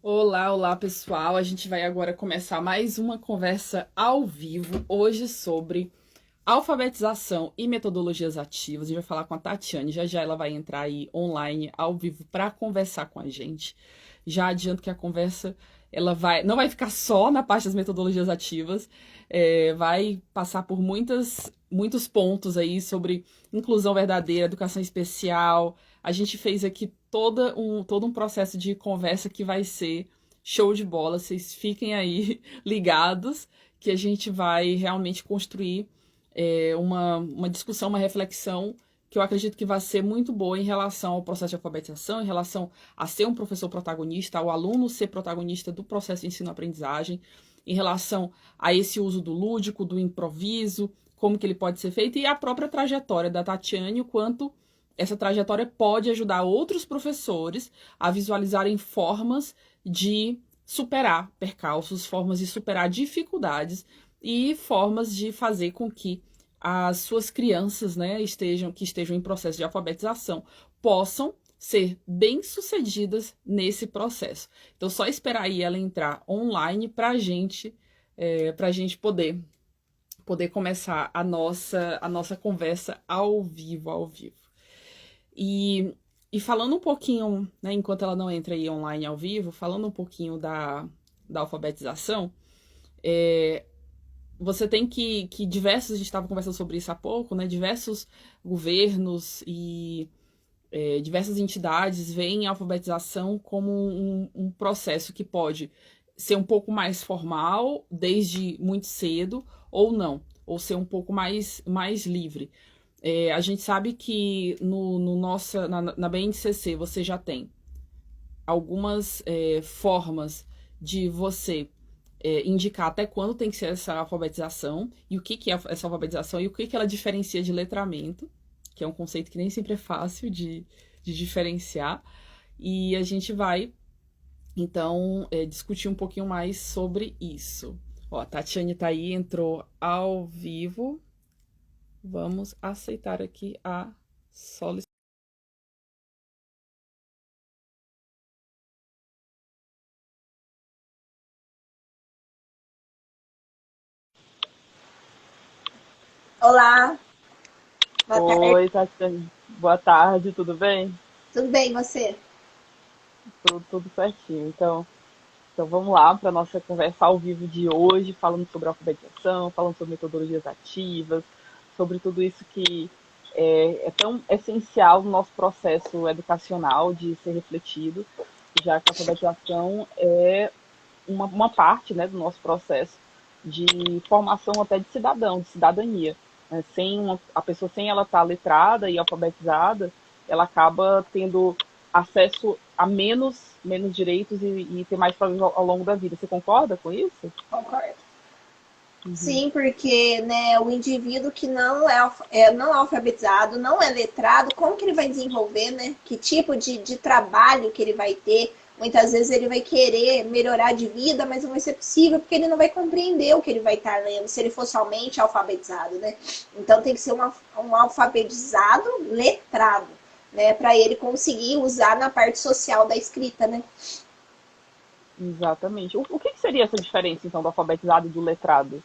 Olá, olá pessoal. A gente vai agora começar mais uma conversa ao vivo, hoje sobre alfabetização e metodologias ativas. A gente vai falar com a Tatiane, já já ela vai entrar aí online, ao vivo, para conversar com a gente. Já adianto que a conversa não vai ficar só na parte das metodologias ativas, vai passar por muitos pontos aí sobre inclusão verdadeira, educação especial. A gente fez aqui todo um processo de conversa que vai ser show de bola. Vocês fiquem aí ligados que a gente vai realmente construir uma discussão, uma reflexão que eu acredito que vai ser muito boa em relação ao processo de alfabetização, em relação a ser um professor protagonista, ao aluno ser protagonista do processo de ensino-aprendizagem, em relação a esse uso do lúdico, do improviso, como que ele pode ser feito, e a própria trajetória da Tatiane, o quanto essa trajetória pode ajudar outros professores a visualizarem formas de superar percalços, formas de superar dificuldades e formas de fazer com que as suas crianças, né, que estejam em processo de alfabetização, possam ser bem-sucedidas nesse processo. Então, só esperar aí ela entrar online para a gente poder começar a nossa conversa ao vivo, ao vivo. E falando um pouquinho, né, enquanto ela não entra aí online ao vivo, falando um pouquinho da alfabetização, é, você tem que diversos, a gente estava conversando sobre isso há pouco, né? Diversos governos e diversas entidades veem a alfabetização como um processo que pode ser um pouco mais formal, desde muito cedo, ou não, ou ser um pouco mais livre. A gente sabe que na BNCC você já tem algumas formas de você indicar até quando tem que ser essa alfabetização e o que é essa alfabetização e o que ela diferencia de letramento, que é um conceito que nem sempre é fácil de diferenciar. E a gente vai, então, discutir um pouquinho mais sobre isso. Ó, a Tatiane tá aí, entrou ao vivo. Vamos aceitar aqui a solicitação. Olá, boa tarde. Oi, Tatiane. Boa tarde, tudo bem? Tudo bem, e você? Tudo certinho. Então vamos lá para a nossa conversa ao vivo de hoje, falando sobre alfabetização, falando sobre metodologias ativas, sobre tudo isso que é tão essencial no nosso processo educacional de ser refletido, já que a alfabetização é uma parte, né, do nosso processo de formação até de cidadão, de cidadania. Né? A pessoa sem ela estar letrada e alfabetizada, ela acaba tendo acesso a menos direitos e ter mais problemas ao longo da vida. Você concorda com isso? Concordo. Uhum. Sim, porque né, o indivíduo que não é alfabetizado, não é letrado, como que ele vai desenvolver, né? Que tipo de trabalho que ele vai ter? Muitas vezes ele vai querer melhorar de vida, mas não vai ser possível porque ele não vai compreender o que ele vai estar lendo, se ele for somente alfabetizado, né? Então tem que ser um alfabetizado letrado, né? Para ele conseguir usar na parte social da escrita, né? Exatamente. O que seria essa diferença, então, do alfabetizado e do letrado?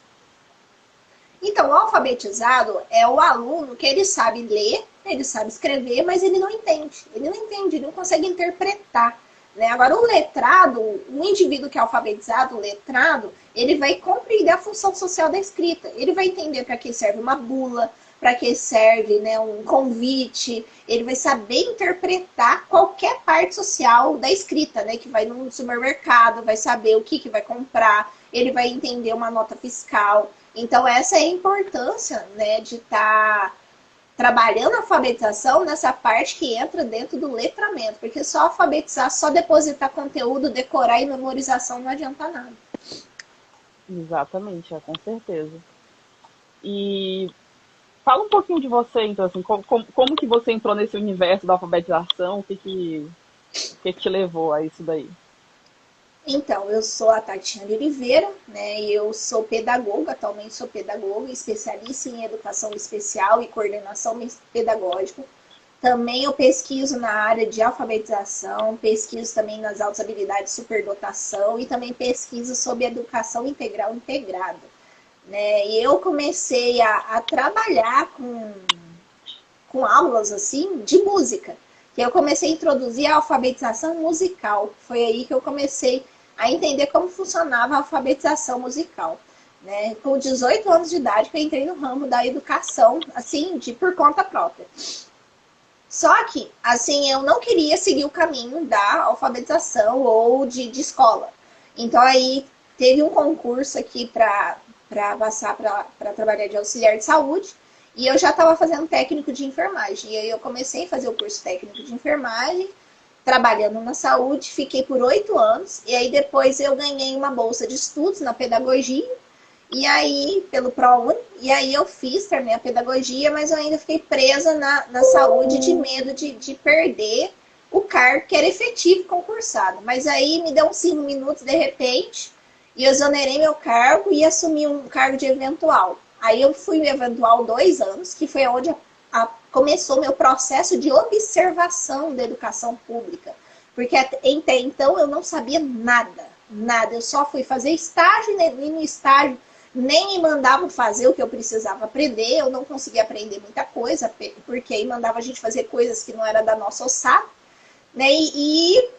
Então, o alfabetizado é o aluno que ele sabe ler, ele sabe escrever, mas ele não entende. Ele não entende, ele não consegue interpretar. Né? Agora, o letrado, o indivíduo que é alfabetizado, o letrado, ele vai compreender a função social da escrita. Ele vai entender para que serve uma bula, para que serve né, um convite, ele vai saber interpretar qualquer parte social da escrita, né? Que vai no supermercado, vai saber o que vai comprar, ele vai entender uma nota fiscal. Então, essa é a importância né, de estar trabalhando a alfabetização nessa parte que entra dentro do letramento, porque só alfabetizar, só depositar conteúdo, decorar e memorização não adianta nada. Exatamente, com certeza. E fala um pouquinho de você, então, assim, como que você entrou nesse universo da alfabetização? O que que te levou a isso daí? Então, eu sou a Tatiana Oliveira, né? Eu sou pedagoga, atualmente sou pedagoga, especialista em educação especial e coordenação pedagógica. Também eu pesquiso na área de alfabetização, pesquiso também nas altas habilidades de superdotação e também pesquiso sobre educação integral integrada, né? E eu comecei a trabalhar com aulas assim de música, que eu comecei a introduzir a alfabetização musical. Foi aí que eu comecei a entender como funcionava a alfabetização musical, né? Com 18 anos de idade que eu entrei no ramo da educação, assim, por conta própria. Só que, assim, eu não queria seguir o caminho da alfabetização ou de escola. Então, aí, teve um concurso aqui para passar para trabalhar de auxiliar de saúde. E eu já estava fazendo técnico de enfermagem. E aí, eu comecei a fazer o curso técnico de enfermagem, trabalhando na saúde. Fiquei por 8 anos. E aí, depois, eu ganhei uma bolsa de estudos na pedagogia. E aí, pelo ProUni, e aí eu terminei a pedagogia, mas eu ainda fiquei presa na saúde de medo de perder o cargo que era efetivo concursado. Mas aí me deu uns 5 minutos de repente, e eu exonerei meu cargo e assumi um cargo de eventual. Aí eu fui eventual 2 anos, que foi onde começou meu processo de observação da educação pública. Porque até então eu não sabia nada. Eu só fui fazer estágio e no estágio nem me mandavam fazer o que eu precisava aprender, eu não conseguia aprender muita coisa, porque aí mandava a gente fazer coisas que não era da nossa ossada, né? E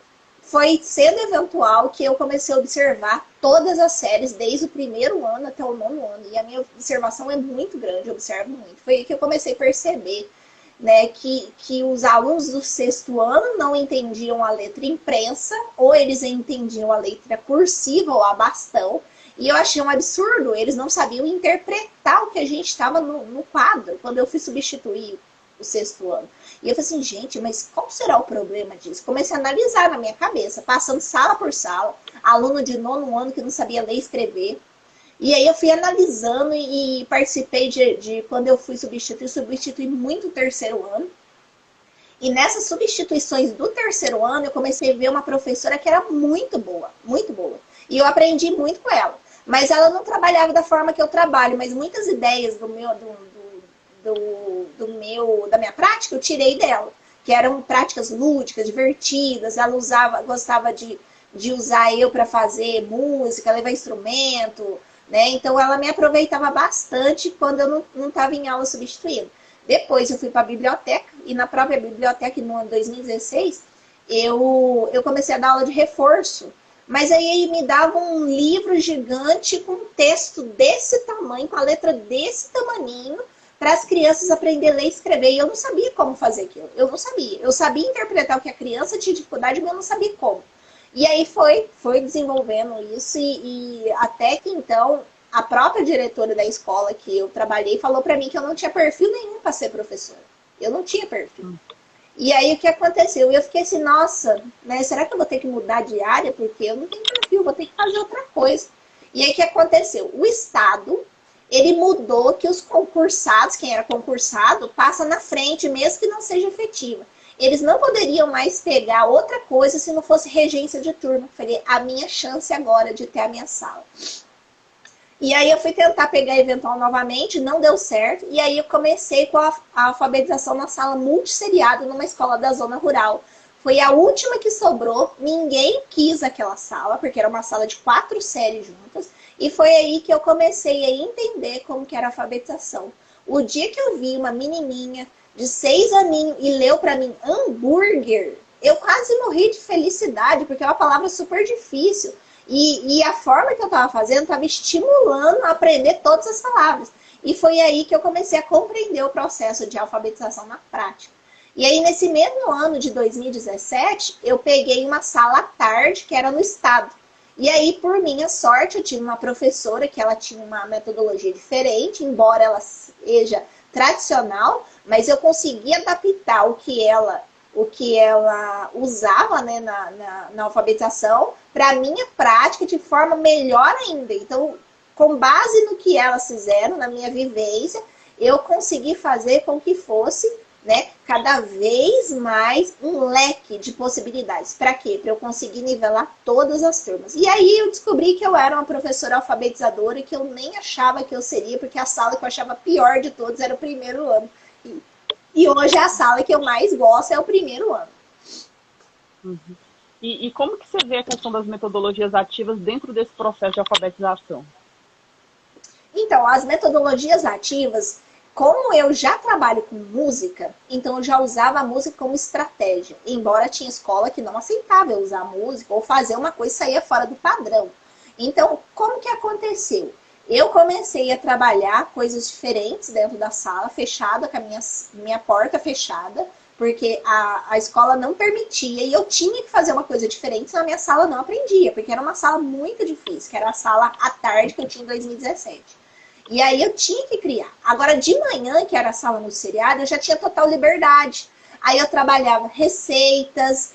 foi sendo eventual que eu comecei a observar todas as séries, desde o 1º ano até o 9º ano, e a minha observação é muito grande, eu observo muito. Foi aí que eu comecei a perceber, né, que os alunos do 6º ano não entendiam a letra impressa, ou eles entendiam a letra cursiva ou a bastão. E eu achei um absurdo, eles não sabiam interpretar o que a gente estava no quadro, quando eu fui substituir o 6º ano. E eu falei assim, gente, mas qual será o problema disso? Comecei a analisar na minha cabeça, passando sala por sala, aluno de 9º ano que não sabia ler e escrever. E aí eu fui analisando e participei de quando eu fui substituir muito o 3º ano. E nessas substituições do 3º ano, eu comecei a ver uma professora que era muito boa, muito boa. E eu aprendi muito com ela. Mas ela não trabalhava da forma que eu trabalho, mas muitas ideias da minha prática eu tirei dela, que eram práticas lúdicas, divertidas. Ela gostava de usar eu para fazer música, levar instrumento, né? Então ela me aproveitava bastante quando eu não estava em aula substituindo. Depois eu fui para a biblioteca, e na própria biblioteca, no ano 2016, eu comecei a dar aula de reforço. Mas aí me dava um livro gigante com um texto desse tamanho, com a letra desse tamaninho, para as crianças aprenderem a ler e escrever. E eu não sabia como fazer aquilo. Eu não sabia. Eu sabia interpretar o que a criança tinha dificuldade, mas eu não sabia como. E aí foi desenvolvendo isso, e até que então a própria diretora da escola que eu trabalhei falou para mim que eu não tinha perfil nenhum para ser professora. Eu não tinha perfil. E aí o que aconteceu? Eu fiquei assim, nossa, né, será que eu vou ter que mudar de área? Porque eu não tenho perfil, vou ter que fazer outra coisa. E aí o que aconteceu? O Estado, ele mudou que os concursados, quem era concursado, passa na frente, mesmo que não seja efetiva. Eles não poderiam mais pegar outra coisa se não fosse regência de turma. Falei, a minha chance agora de ter a minha sala. E aí eu fui tentar pegar eventual novamente, não deu certo. E aí eu comecei com a alfabetização na sala multisseriada numa escola da zona rural. Foi a última que sobrou, ninguém quis aquela sala, porque era uma sala de 4 séries juntas. E foi aí que eu comecei a entender como que era a alfabetização. O dia que eu vi uma menininha de 6 aninhos e leu para mim hambúrguer, eu quase morri de felicidade, porque é uma palavra super difícil. E a forma que eu estava fazendo estava estimulando a aprender todas as palavras. E foi aí que eu comecei a compreender o processo de alfabetização na prática. E aí, nesse mesmo ano de 2017, eu peguei uma sala à tarde, que era no estado. E aí, por minha sorte, eu tive uma professora que ela tinha uma metodologia diferente, embora ela seja tradicional, mas eu consegui adaptar o que ela usava, né, na alfabetização para a minha prática de forma melhor ainda. Então, com base no que elas fizeram, na minha vivência, eu consegui fazer com que fosse, né, cada vez mais um leque de possibilidades. Para quê? Para eu conseguir nivelar todas as turmas. E aí eu descobri que eu era uma professora alfabetizadora e que eu nem achava que eu seria, porque a sala que eu achava pior de todos era o 1º ano. E hoje a sala que eu mais gosto é o primeiro ano. Uhum. E como que você vê a questão das metodologias ativas dentro desse processo de alfabetização? Então, as metodologias ativas, como eu já trabalho com música, então eu já usava a música como estratégia. Embora tinha escola que não aceitava eu usar música ou fazer uma coisa que saía fora do padrão. Então, como que aconteceu? Eu comecei a trabalhar coisas diferentes dentro da sala, fechada, com a minha porta fechada, porque a escola não permitia e eu tinha que fazer uma coisa diferente, senão a minha sala não aprendia, porque era uma sala muito difícil, que era a sala à tarde que eu tinha em 2017. E aí eu tinha que criar. Agora, de manhã, que era a sala no seriado, eu já tinha total liberdade. Aí eu trabalhava receitas,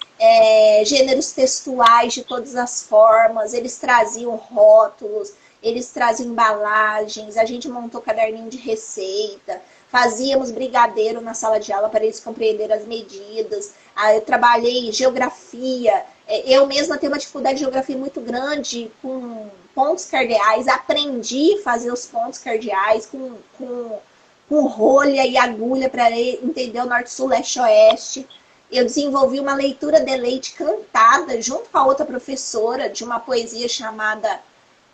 gêneros textuais de todas as formas, eles traziam rótulos, eles traziam embalagens, a gente montou caderninho de receita, fazíamos brigadeiro na sala de aula para eles compreenderem as medidas. Aí eu trabalhei geografia, eu mesma tenho uma dificuldade de geografia muito grande com pontos cardeais, aprendi a fazer os pontos cardeais com rolha e agulha para entender o norte, sul, leste, oeste. Eu desenvolvi uma leitura de leite cantada junto com a outra professora de uma poesia chamada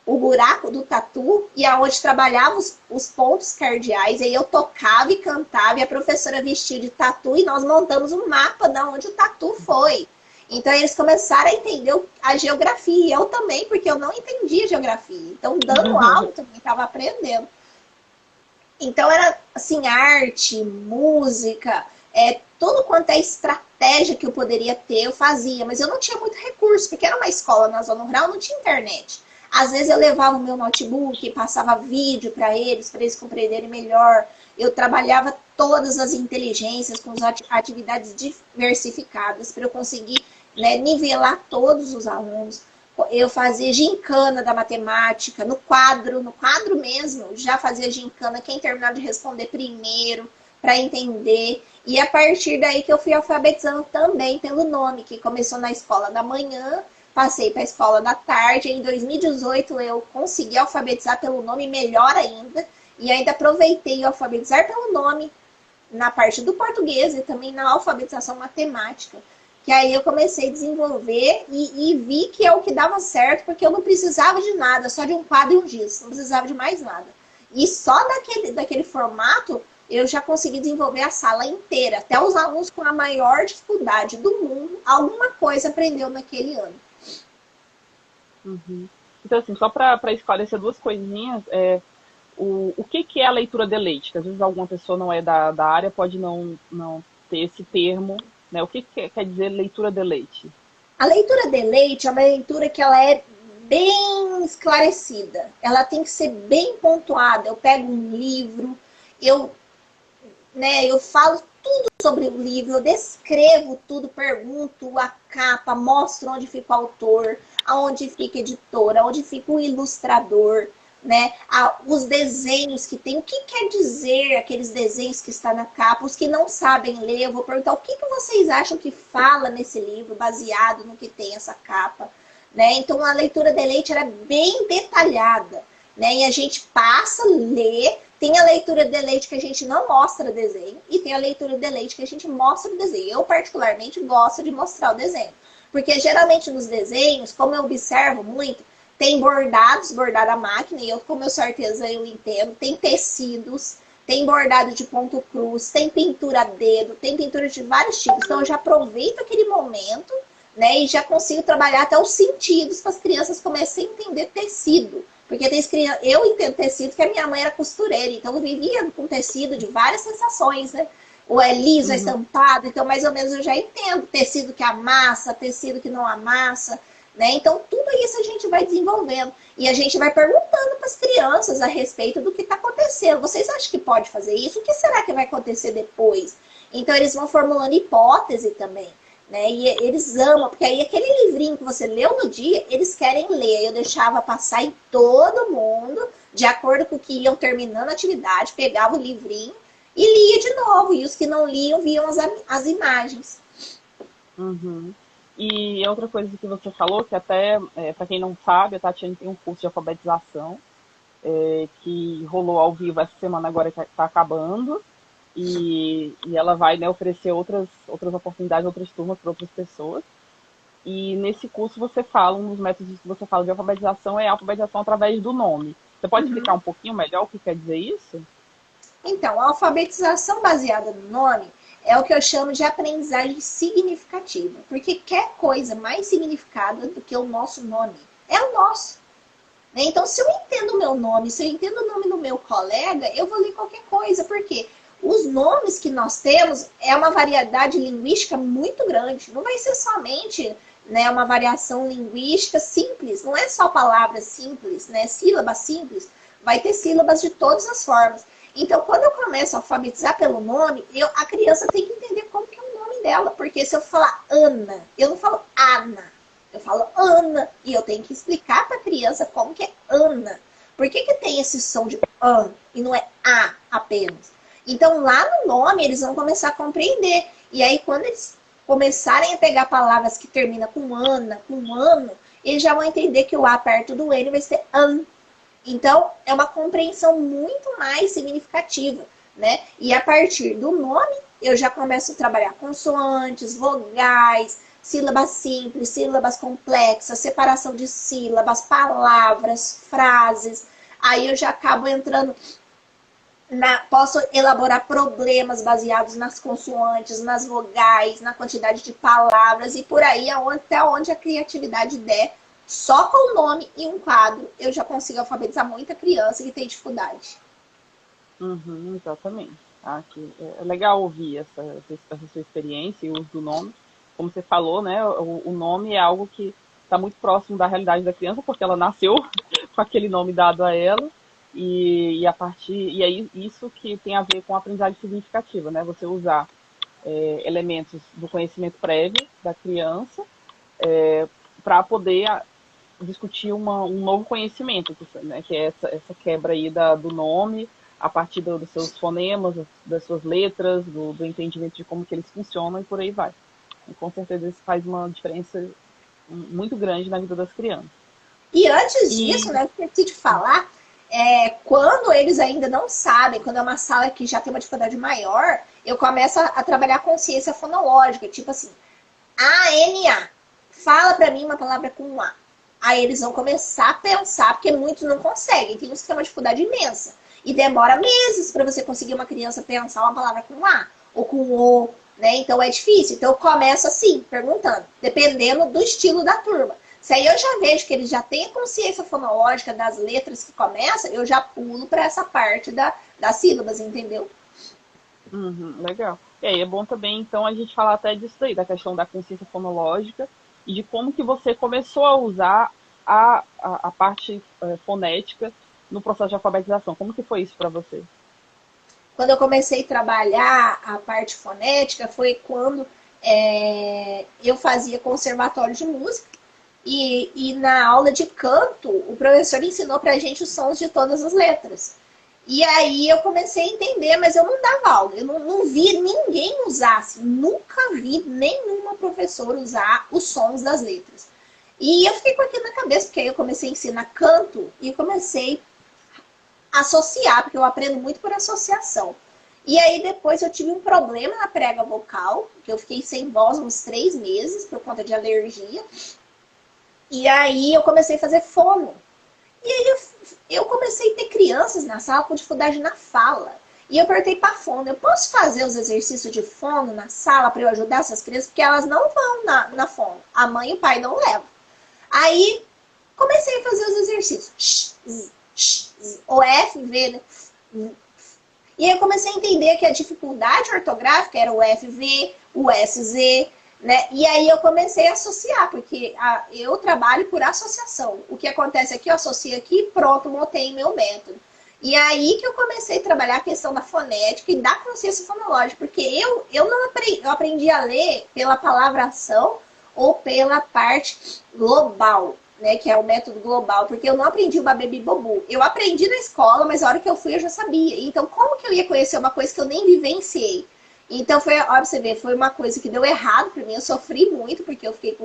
O Buraco do Tatu, e aonde trabalhava os pontos cardeais, aí eu tocava e cantava, e a professora vestia de tatu, e nós montamos um mapa de onde o tatu foi. Então eles começaram a entender a geografia, e eu também, porque eu não entendia geografia. Então, dando aula, eu também estava aprendendo. Então era assim, arte, música, tudo quanto é estratégia que eu poderia ter, eu fazia, mas eu não tinha muito recurso, porque era uma escola na zona rural, não tinha internet. Às vezes eu levava o meu notebook, passava vídeo para eles compreenderem melhor. Eu trabalhava todas as inteligências com as atividades diversificadas para eu conseguir, né, nivelar todos os alunos. Eu fazia gincana da matemática, no quadro mesmo, já fazia gincana, quem terminava de responder primeiro, para entender. E a partir daí que eu fui alfabetizando também pelo nome, que começou na escola da manhã, passei para a escola da tarde. Em 2018 eu consegui alfabetizar pelo nome melhor ainda, e ainda aproveitei alfabetizar pelo nome na parte do português e também na alfabetização matemática. Que aí eu comecei a desenvolver e vi que é o que dava certo, porque eu não precisava de nada, só de um quadro e um giz, não precisava de mais nada. E só daquele formato eu já consegui desenvolver a sala inteira. Até os alunos com a maior dificuldade do mundo, alguma coisa aprendeu naquele ano. Uhum. Então, assim, só para esclarecer duas coisinhas, o que é a leitura de leite? Que às vezes alguma pessoa não é da área, pode não ter esse termo, né? O que quer dizer leitura de leite? A leitura de leite é uma leitura que ela é bem esclarecida. Ela tem que ser bem pontuada. Eu pego um livro, eu falo tudo sobre o livro, eu descrevo tudo, pergunto a capa, mostro onde fica o autor, aonde fica a editora, onde fica o ilustrador, né? Os desenhos que tem, o que quer dizer aqueles desenhos que está na capa. Os que não sabem ler, eu vou perguntar o que vocês acham que fala nesse livro, baseado no que tem essa capa, né? Então a leitura de leite era bem detalhada, né? E a gente passa, lê. Tem a leitura de leite que a gente não mostra desenho e tem a leitura de leite que a gente mostra o desenho. Eu, particularmente, gosto de mostrar o desenho. Porque, geralmente, nos desenhos, como eu observo muito, tem bordados, bordado à máquina, e eu, como eu sou artesã, eu entendo. Tem tecidos, tem bordado de ponto cruz, tem pintura a dedo, tem pintura de vários tipos. Então, eu já aproveito aquele momento, né, e já consigo trabalhar até os sentidos para as crianças começarem a entender tecido. Porque eu entendo tecido, que a minha mãe era costureira, então eu vivia com tecido de várias sensações, né? Ou é liso, é estampado, então mais ou menos eu já entendo tecido que amassa, tecido que não amassa, né? Então tudo isso a gente vai desenvolvendo. E a gente vai perguntando para as crianças a respeito do que está acontecendo. Vocês acham que pode fazer isso? O que será que vai acontecer depois? Então eles vão formulando hipótese também. Né? E eles amam, porque aí aquele livrinho que você leu no dia, eles querem ler. Eu deixava passar em todo mundo, de acordo com o que iam terminando a atividade, pegava o livrinho e lia de novo. E os que não liam, viam as imagens. Uhum. E outra coisa que você falou, que até, para quem não sabe, a Tatiane tem um curso de alfabetização, que rolou ao vivo essa semana agora, que está acabando. e ela vai, né, oferecer outras oportunidades, outras turmas para outras pessoas. E nesse curso você fala, um dos métodos que você fala de alfabetização é a alfabetização através do nome. Você pode explicar um pouquinho melhor o que quer dizer isso? Então, a alfabetização baseada no nome é o que eu chamo de aprendizagem significativa. Porque quer coisa mais significada do que o nosso nome? É o nosso. Né? Então, se eu entendo o meu nome, se eu entendo o nome do meu colega, eu vou ler qualquer coisa. Por quê? Os nomes que nós temos é uma variedade linguística muito grande. Não vai ser somente, né, uma variação linguística simples. Não é só palavras simples, né, sílabas simples. Vai ter sílabas de todas as formas. Então, quando eu começo a alfabetizar pelo nome, a criança tem que entender como que é o nome dela. Porque se eu falar Ana, eu não falo Ana. Eu falo Ana. E eu tenho que explicar para a criança como que é Ana. Por que tem esse som de An e não é A apenas? Então, lá no nome, eles vão começar a compreender. E aí, quando eles começarem a pegar palavras que terminam com Ana, com ano, eles já vão entender que o A perto do N vai ser An. Então, é uma compreensão muito mais significativa, né? E a partir do nome, eu já começo a trabalhar consoantes, vogais, sílabas simples, sílabas complexas, separação de sílabas, palavras, frases. Aí eu já acabo entrando posso elaborar problemas baseados nas consoantes, nas vogais, na quantidade de palavras e por aí até onde a criatividade der. Só com o nome e um quadro eu já consigo alfabetizar muita criança que tem dificuldade. Exatamente. É legal ouvir essa sua experiência e o uso do nome. Como você falou, né, o nome é algo que está muito próximo da realidade da criança, porque ela nasceu com aquele nome dado a ela. E aí isso que tem a ver com a aprendizagem significativa, né? Você usar elementos do conhecimento prévio da criança para poder discutir um novo conhecimento, né? Que é essa quebra aí do nome, a partir dos seus fonemas, das suas letras, do entendimento de como que eles funcionam e por aí vai. E com certeza isso faz uma diferença muito grande na vida das crianças. E antes disso, né, eu esqueci de falar, quando eles ainda não sabem, quando é uma sala que já tem uma dificuldade maior, eu começo a trabalhar a consciência fonológica, tipo assim, A-N-A, fala pra mim uma palavra com A. Aí eles vão começar a pensar, porque muitos não conseguem, tem uns que têm uma dificuldade imensa. E demora meses para você conseguir uma criança pensar uma palavra com A, ou com O, né? Então é difícil. Então eu começo assim, perguntando, dependendo do estilo da turma. Se aí eu já vejo que eles já têm a consciência fonológica das letras que começam, eu já pulo para essa parte das sílabas, entendeu? Legal. E aí é bom também, então, a gente falar até disso aí, da questão da consciência fonológica e de como que você começou a usar a parte fonética no processo de alfabetização. Como que foi isso para você? Quando eu comecei a trabalhar a parte fonética foi quando eu fazia conservatório de música e na aula de canto o professor ensinou pra gente os sons de todas as letras. E aí eu comecei a entender, mas eu não dava aula, eu não vi ninguém usar, assim, nunca vi nenhuma professora usar os sons das letras. E eu fiquei com aquilo na cabeça, porque aí eu comecei a ensinar canto e comecei a associar, porque eu aprendo muito por associação. E aí depois eu tive um problema na prega vocal, que eu fiquei sem voz uns 3 meses por conta de alergia. E aí eu comecei a fazer fono. E aí eu comecei a ter crianças na sala com dificuldade na fala. E eu perguntei para a fono, eu posso fazer os exercícios de fono na sala para eu ajudar essas crianças? Porque elas não vão na fono. A mãe e o pai não levam. Aí comecei a fazer os exercícios. O F, V, né? E aí eu comecei a entender que a dificuldade ortográfica era o FV, o SZ, né? E aí eu comecei a associar, porque eu trabalho por associação. O que acontece aqui, eu associo aqui, pronto, montei meu método. E aí que eu comecei a trabalhar a questão da fonética e da consciência fonológica, porque eu aprendi a ler pela palavração ou pela parte global, né, que é o método global, porque eu não aprendi o babebi bobu. Eu aprendi na escola, mas a hora que eu fui eu já sabia. Então, como que eu ia conhecer uma coisa que eu nem vivenciei? Então, olha você ver, foi uma coisa que deu errado para mim. Eu sofri muito, porque eu fiquei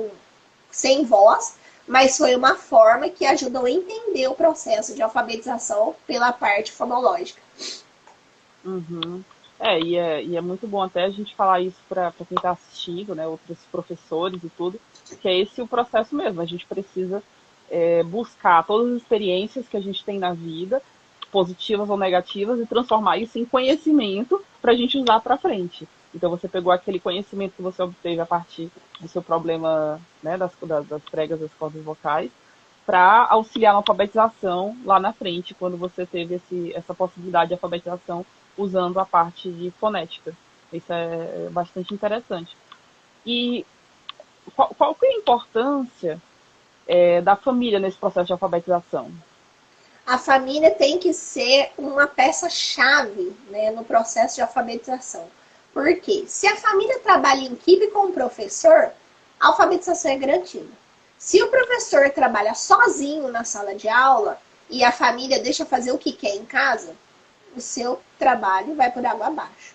sem voz, mas foi uma forma que ajudou a entender o processo de alfabetização pela parte fonológica. E é muito bom até a gente falar isso para quem está assistindo, né, outros professores e tudo, que é esse o processo mesmo. A gente precisa buscar todas as experiências que a gente tem na vida, positivas ou negativas, e transformar isso em conhecimento para a gente usar para frente. Então você pegou aquele conhecimento que você obteve a partir do seu problema, né, das pregas das cordas vocais, para auxiliar na alfabetização lá na frente, quando você teve essa possibilidade de alfabetização usando a parte de fonética. Isso é bastante interessante. E qual que é a importância da família nesse processo de alfabetização? A família tem que ser uma peça-chave, né, no processo de alfabetização. Por quê? Se a família trabalha em equipe com o professor, a alfabetização é garantida. Se o professor trabalha sozinho na sala de aula e a família deixa fazer o que quer em casa, o seu trabalho vai por água abaixo.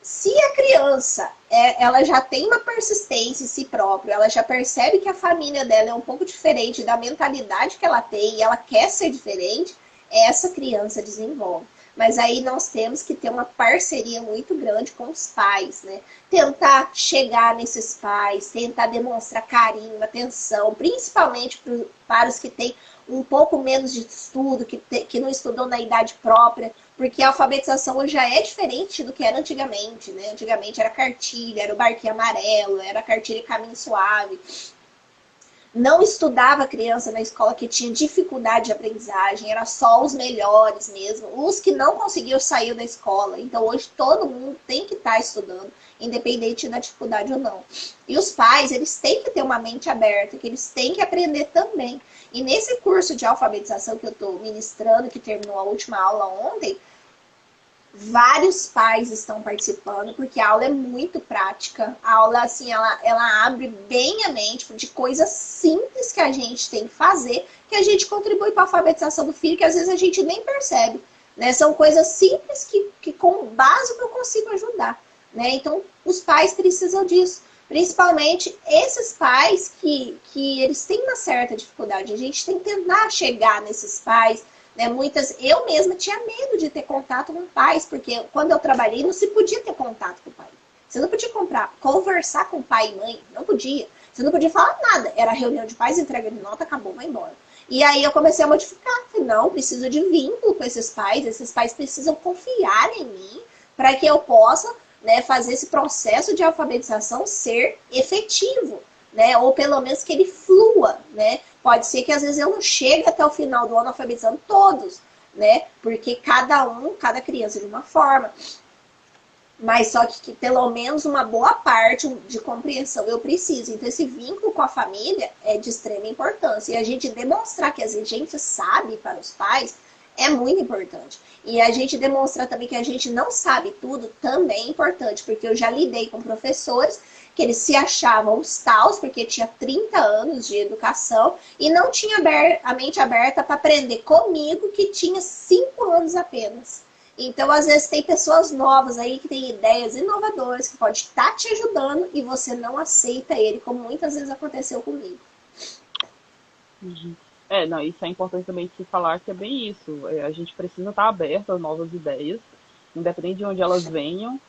Se a criança ela já tem uma persistência em si própria, ela já percebe que a família dela é um pouco diferente da mentalidade que ela tem e ela quer ser diferente, essa criança desenvolve. Mas aí nós temos que ter uma parceria muito grande com os pais, né? Tentar chegar nesses pais, tentar demonstrar carinho, atenção, principalmente para os que têm um pouco menos de estudo, que não estudou na idade própria, porque a alfabetização hoje já é diferente do que era antigamente, né? Antigamente era cartilha, era o barquinho amarelo, era cartilha caminho suave. Não estudava criança na escola que tinha dificuldade de aprendizagem, era só os melhores mesmo, os que não conseguiam sair da escola. Então hoje todo mundo tem que estar estudando, independente da dificuldade ou não. E os pais, eles têm que ter uma mente aberta, que eles têm que aprender também. E nesse curso de alfabetização que eu estou ministrando, que terminou a última aula ontem, vários pais estão participando, porque a aula é muito prática. A aula, assim, ela abre bem a mente de coisas simples que a gente tem que fazer, que a gente contribui para a alfabetização do filho, que às vezes a gente nem percebe, né? São coisas simples que com básico eu consigo ajudar, né? Então, os pais precisam disso. Principalmente esses pais que eles têm uma certa dificuldade. A gente tem que tentar chegar nesses pais, né? Eu mesma tinha medo de ter contato com pais, porque quando eu trabalhei não se podia ter contato com o pai. Você não podia conversar com pai e mãe, não podia. Você não podia falar nada. Era reunião de pais, entrega de nota, acabou, vai embora. E aí eu comecei a modificar. Falei, não, preciso de vínculo com esses pais precisam confiar em mim para que eu possa, né, fazer esse processo de alfabetização ser efetivo, né? Ou pelo menos que ele flua, né? Pode ser que às vezes eu não chegue até o final do ano alfabetizando todos, né? Porque cada criança de uma forma. Mas só que pelo menos uma boa parte de compreensão eu preciso. Então esse vínculo com a família é de extrema importância. E a gente demonstrar que a gente sabe para os pais é muito importante. E a gente demonstrar também que a gente não sabe tudo também é importante, porque eu já lidei com professores que eles se achavam os taus, porque tinha 30 anos de educação e não tinha a mente aberta para aprender comigo, que tinha 5 anos apenas. Então, às vezes, tem pessoas novas aí que têm ideias inovadoras, que pode estar te ajudando e você não aceita ele, como muitas vezes aconteceu comigo. Uhum. Não, isso é importante também se falar, que é bem isso. A gente precisa estar aberto a novas ideias, independente de onde elas venham.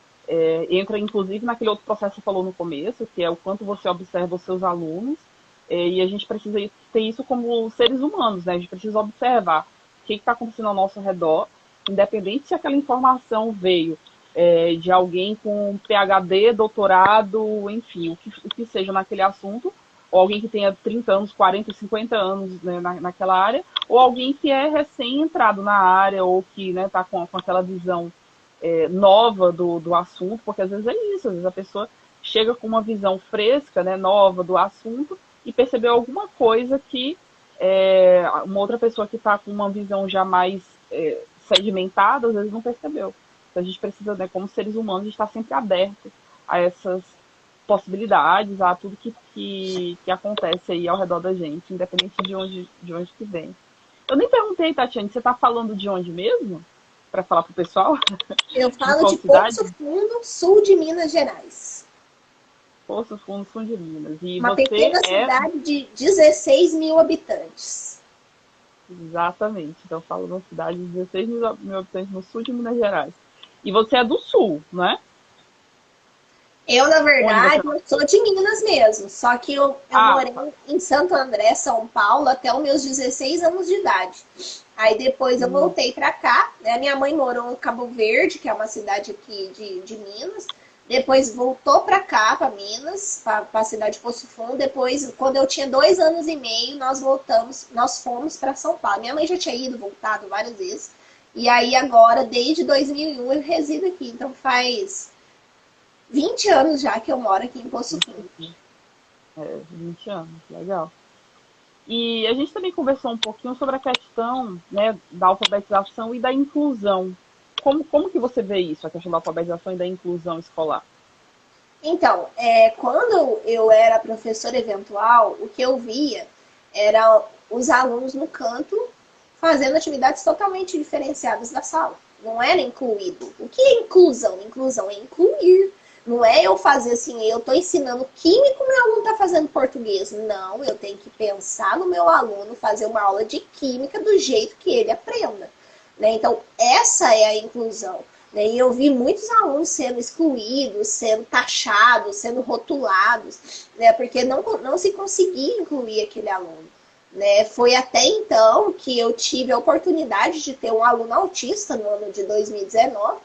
Entra, inclusive, naquele outro processo que você falou no começo, que é o quanto você observa os seus alunos, e a gente precisa ter isso como seres humanos, né? A gente precisa observar o que está acontecendo ao nosso redor, independente se aquela informação veio de alguém com PhD, doutorado, enfim, o que seja naquele assunto, ou alguém que tenha 30 anos, 40, 50 anos, né, naquela área, ou alguém que é recém-entrado na área, ou que está com aquela visão nova do assunto, porque às vezes é isso, às vezes a pessoa chega com uma visão fresca, né, nova do assunto, e percebeu alguma coisa que uma outra pessoa que está com uma visão já mais sedimentada, às vezes não percebeu. Então a gente precisa, né, como seres humanos, estar sempre aberto a essas possibilidades, a tudo que acontece aí ao redor da gente, independente de onde que vem. Eu nem perguntei, Tatiane, você está falando de onde mesmo? Para falar pro pessoal? Eu falo de Poço Fundo, sul de Minas Gerais. Poço Fundo, sul de Minas. E uma você pequena cidade de 16 mil habitantes. Exatamente. Então eu falo de uma cidade de 16 mil habitantes no sul de Minas Gerais. E você é do Sul, né? Eu, na Onde você verdade, eu sou de Minas mesmo, só que eu morei tá? em Santo André, São Paulo, até os meus 16 anos de idade. Aí depois eu Hum, voltei para cá, né? Minha mãe morou em Cabo Verde, que é uma cidade aqui de Minas. Depois voltou para cá, para Minas, para a cidade de Poço Fundo. Depois, quando eu tinha 2 anos e meio, nós fomos para São Paulo. Minha mãe já tinha ido, voltado várias vezes. E aí agora, desde 2001, eu resido aqui. Então faz 20 anos já que eu moro aqui em Poço Fundo. entendi. 20 anos, legal. E a gente também conversou um pouquinho sobre a questão, né, da alfabetização e da inclusão. Como que você vê isso, a questão da alfabetização e da inclusão escolar? Então, quando eu era professora eventual, o que eu via era os alunos no canto fazendo atividades totalmente diferenciadas da sala. Não era incluído. O que é inclusão? Inclusão é incluir. Não é eu fazer assim, eu estou ensinando química, meu aluno está fazendo português. Não, eu tenho que pensar no meu aluno, fazer uma aula de química do jeito que ele aprenda. Né? Então, essa é a inclusão. Né? E eu vi muitos alunos sendo excluídos, sendo taxados, sendo rotulados, né? Porque não se conseguia incluir aquele aluno. Né? Foi até então que eu tive a oportunidade de ter um aluno autista no ano de 2019,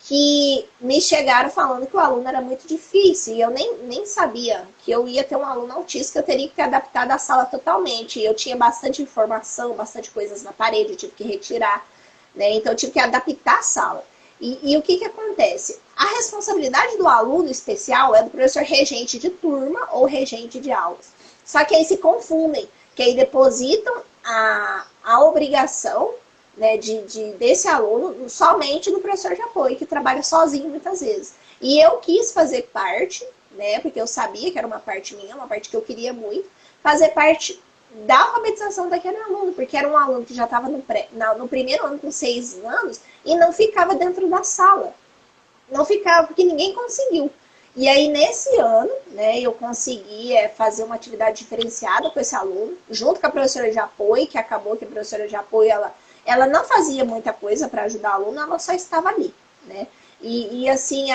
que me chegaram falando que o aluno era muito difícil, e eu nem sabia que eu ia ter um aluno autista, que eu teria que ter adaptado a sala totalmente. Eu tinha bastante informação, bastante coisas na parede, eu tive que retirar, né? Então eu tive que adaptar a sala. E o que acontece? A responsabilidade do aluno especial é do professor regente de turma ou regente de aulas. Só que aí se confundem, que aí depositam a obrigação, né, desse aluno somente no professor de apoio, que trabalha sozinho muitas vezes. E eu quis fazer parte, né, porque eu sabia que era uma parte minha, uma parte que eu queria muito, fazer parte da alfabetização daquele aluno, porque era um aluno que já estava no primeiro ano com 6 anos e não ficava dentro da sala. Não ficava, porque ninguém conseguiu. E aí, nesse ano, né, eu consegui fazer uma atividade diferenciada com esse aluno, junto com a professora de apoio, que acabou que a professora de apoio, ela não fazia muita coisa para ajudar o aluno, ela só estava ali, né? E assim,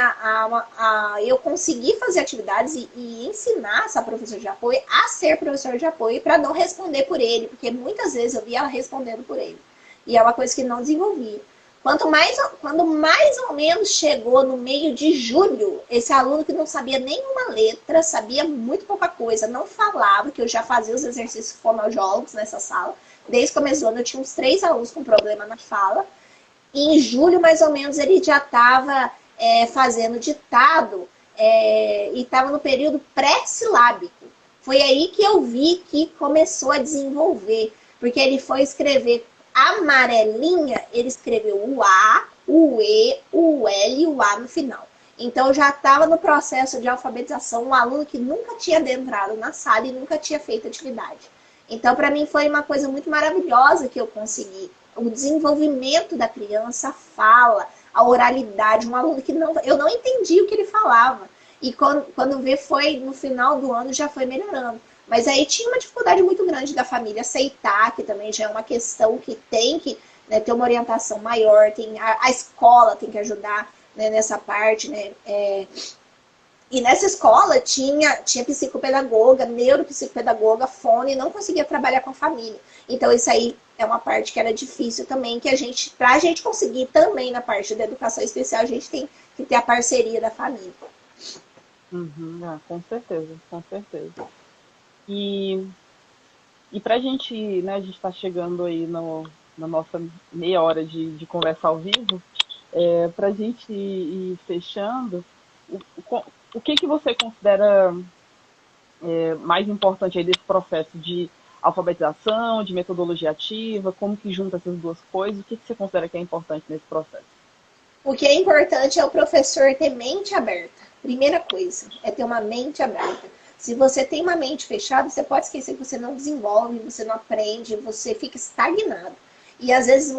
eu consegui fazer atividades e ensinar essa professora de apoio a ser professora de apoio para não responder por ele, porque muitas vezes eu via ela respondendo por ele. E é uma coisa que não desenvolvia. Quando mais ou menos chegou no meio de julho, esse aluno que não sabia nenhuma letra, sabia muito pouca coisa, não falava, que eu já fazia os exercícios fonoaudiólogos nessa sala. Desde o começo do ano eu tinha uns 3 alunos com problema na fala. E em julho, mais ou menos, ele já estava fazendo ditado e estava no período pré-silábico. Foi aí que eu vi que começou a desenvolver, porque ele foi escrever amarelinha, ele escreveu o A, o E, o L e o A no final. Então já estava no processo de alfabetização, um aluno que nunca tinha adentrado na sala e nunca tinha feito atividade. Então, para mim, foi uma coisa muito maravilhosa que eu consegui. O desenvolvimento da criança, a fala, a oralidade, um aluno que eu não entendi o que ele falava. E quando vê, foi no final do ano, já foi melhorando. Mas aí tinha uma dificuldade muito grande da família aceitar, que também já é uma questão que tem que, né, ter uma orientação maior, a escola tem que ajudar, né, nessa parte, né? E nessa escola tinha psicopedagoga, neuropsicopedagoga, fono, e não conseguia trabalhar com a família. Então isso aí é uma parte que era difícil também, que pra gente conseguir também na parte da educação especial, a gente tem que ter a parceria da família. Com certeza, com certeza. E para a gente, né, a gente está chegando aí na nossa meia hora de conversa ao vivo, para a gente ir fechando, o que você considera mais importante aí desse processo de alfabetização, de metodologia ativa, como que junta essas duas coisas, o que você considera que é importante nesse processo? O que é importante é o professor ter mente aberta. Primeira coisa, é ter uma mente aberta. Se você tem uma mente fechada, você pode esquecer que você não desenvolve, você não aprende, você fica estagnado. E às vezes,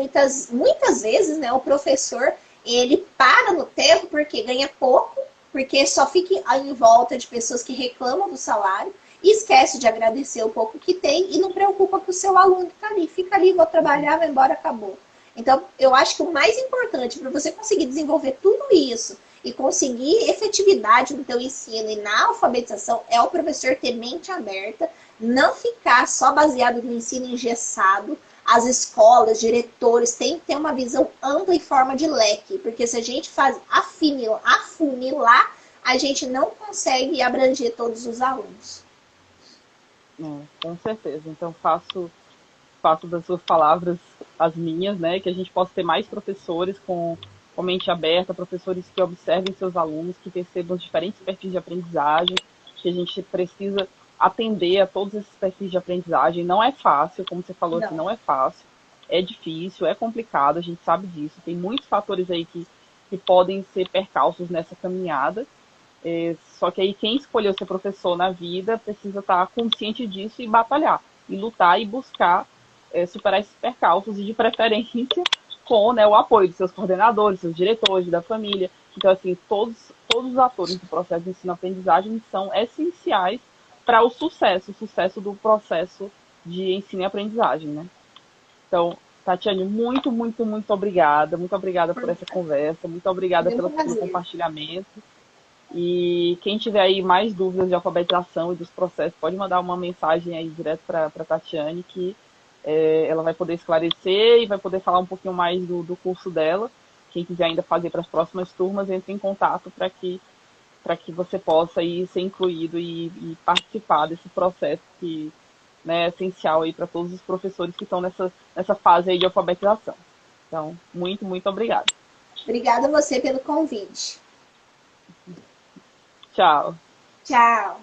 muitas vezes, né, o professor, ele para no tempo porque ganha pouco, porque só fica em volta de pessoas que reclamam do salário e esquece de agradecer o pouco que tem e não preocupa com o seu aluno que está ali. Fica ali, vou trabalhar, vai embora, acabou. Então, eu acho que o mais importante para você conseguir desenvolver tudo isso e conseguir efetividade no teu ensino e na alfabetização é o professor ter mente aberta, não ficar só baseado no ensino engessado. As escolas, diretores têm que ter uma visão ampla e forma de leque, porque se a gente faz afunilar, a gente não consegue abranger todos os alunos. Com certeza. Então, faço das suas palavras as minhas, né? Que a gente possa ter mais professores com mente aberta, professores que observem seus alunos, que percebam os diferentes perfis de aprendizagem, que a gente precisa atender a todos esses perfis de aprendizagem. Não é fácil, como você falou aqui, não é fácil. É difícil, é complicado, a gente sabe disso. Tem muitos fatores aí que podem ser percalços nessa caminhada. Só que aí quem escolheu ser professor na vida precisa estar consciente disso e batalhar, e lutar e buscar superar esses percalços e de preferência com, né, o apoio dos seus coordenadores, seus diretores, da família. Então, assim, todos os atores do processo de ensino-aprendizagem são essenciais para o sucesso do processo de ensino e aprendizagem, né? Então, Tatiane, muito, muito, muito obrigada. Muito obrigada por essa conversa. Muito obrigada pelo compartilhamento. E quem tiver aí mais dúvidas de alfabetização e dos processos, pode mandar uma mensagem aí direto para a Tatiane, que ela vai poder esclarecer e vai poder falar um pouquinho mais do curso dela. Quem quiser ainda fazer para as próximas turmas, entre em contato para que você possa aí ser incluído e participar desse processo que, né, é essencial aí para todos os professores que estão nessa fase aí de alfabetização. Então, muito, muito obrigada. Obrigada a você pelo convite. Tchau. Tchau.